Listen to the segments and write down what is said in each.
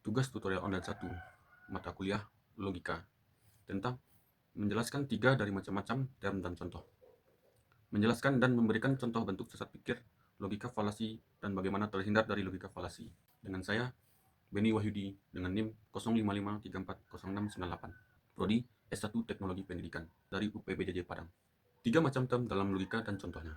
tugas tutorial online 1, mata kuliah logika, tentang menjelaskan 3 dari macam-macam term dan contoh. Menjelaskan dan memberikan contoh bentuk sesat pikir, logika falasi, dan bagaimana terhindar dari logika falasi. Dengan saya, Beni Wahyudi, dengan NIM 0553400698. Prodi S1 Teknologi Pendidikan dari UPBJJ Padang. 3 macam term dalam logika dan contohnya.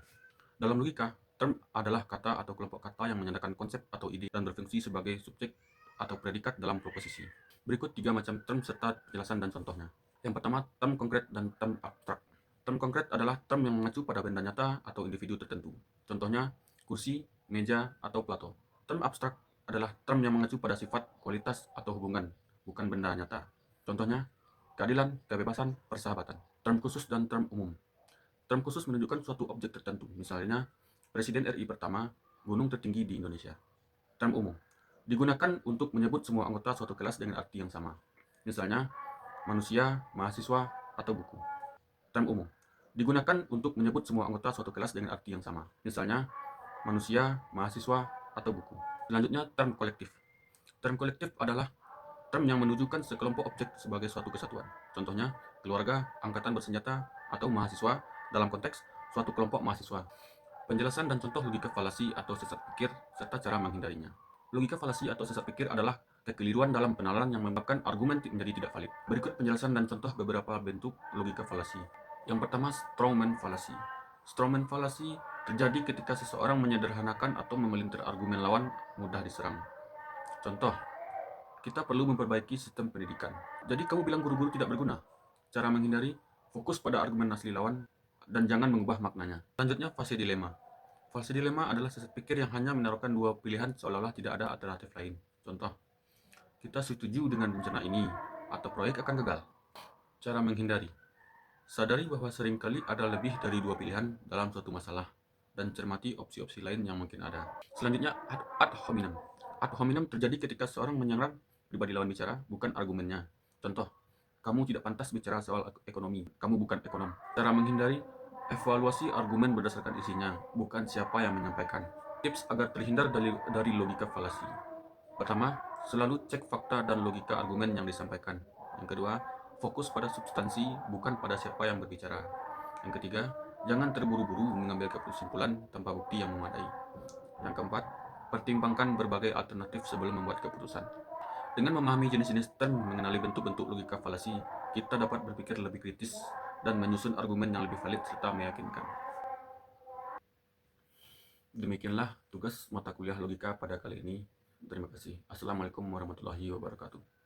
Dalam logika, term adalah kata atau kelompok kata yang menyatakan konsep atau ide dan berfungsi sebagai subjek atau predikat dalam proposisi. Berikut 3 macam term serta penjelasan dan contohnya. Yang pertama, term konkret dan term abstrak. Term konkret adalah term yang mengacu pada benda nyata atau individu tertentu. Contohnya, kursi, meja, atau plato. Term abstrak adalah term yang mengacu pada sifat, kualitas, atau hubungan, bukan benda nyata. Contohnya, keadilan, kebebasan, persahabatan. Term khusus dan term umum. Term khusus menunjukkan suatu objek tertentu, misalnya Presiden RI pertama, gunung tertinggi di Indonesia. Term umum digunakan untuk menyebut semua anggota suatu kelas dengan arti yang sama, misalnya manusia, mahasiswa, atau buku. Term umum digunakan untuk menyebut semua anggota suatu kelas dengan arti yang sama, misalnya manusia, mahasiswa, atau buku. Selanjutnya, term kolektif. Term kolektif adalah term yang menunjukkan sekelompok objek sebagai suatu kesatuan. Contohnya, keluarga, angkatan bersenjata, atau mahasiswa dalam konteks suatu kelompok mahasiswa. Penjelasan dan contoh logika falasi atau sesat pikir, serta cara menghindarinya. Logika falasi atau sesat pikir adalah kekeliruan dalam penalaran yang menyebabkan argumen menjadi tidak valid. Berikut penjelasan dan contoh beberapa bentuk logika falasi. Yang pertama, strawman falasi. Strawman falasi terjadi ketika seseorang menyederhanakan atau memelintir argumen lawan mudah diserang. Contoh, kita perlu memperbaiki sistem pendidikan. Jadi kamu bilang guru-guru tidak berguna? Cara menghindari, fokus pada argumen asli lawan dan jangan mengubah maknanya. Selanjutnya, fase dilema. Fase dilema adalah sesat pikir yang hanya menaruhkan 2 pilihan seolah-olah tidak ada alternatif lain. Contoh, kita setuju dengan rencana ini atau proyek akan gagal. Cara menghindari, sadari bahwa seringkali ada lebih dari 2 pilihan dalam suatu masalah dan cermati opsi-opsi lain yang mungkin ada. Selanjutnya, ad hominem. Ad hominem terjadi ketika seorang menyerang pribadi lawan bicara, bukan argumennya. Contoh, kamu tidak pantas bicara soal ekonomi, kamu bukan ekonom. Cara menghindari, evaluasi argumen berdasarkan isinya, bukan siapa yang menyampaikan. Tips agar terhindar dari logika falasi. Pertama, selalu cek fakta dan logika argumen yang disampaikan. Yang kedua, fokus pada substansi, bukan pada siapa yang berbicara. Yang ketiga, jangan terburu-buru mengambil kesimpulan tanpa bukti yang memadai. Yang keempat, pertimbangkan berbagai alternatif sebelum membuat keputusan. Dengan memahami jenis-jenis term, mengenali bentuk-bentuk logika falasi, kita dapat berpikir lebih kritis dan menyusun argumen yang lebih valid serta meyakinkan. Demikianlah tugas mata kuliah logika pada kali ini. Terima kasih. Assalamualaikum warahmatullahi wabarakatuh.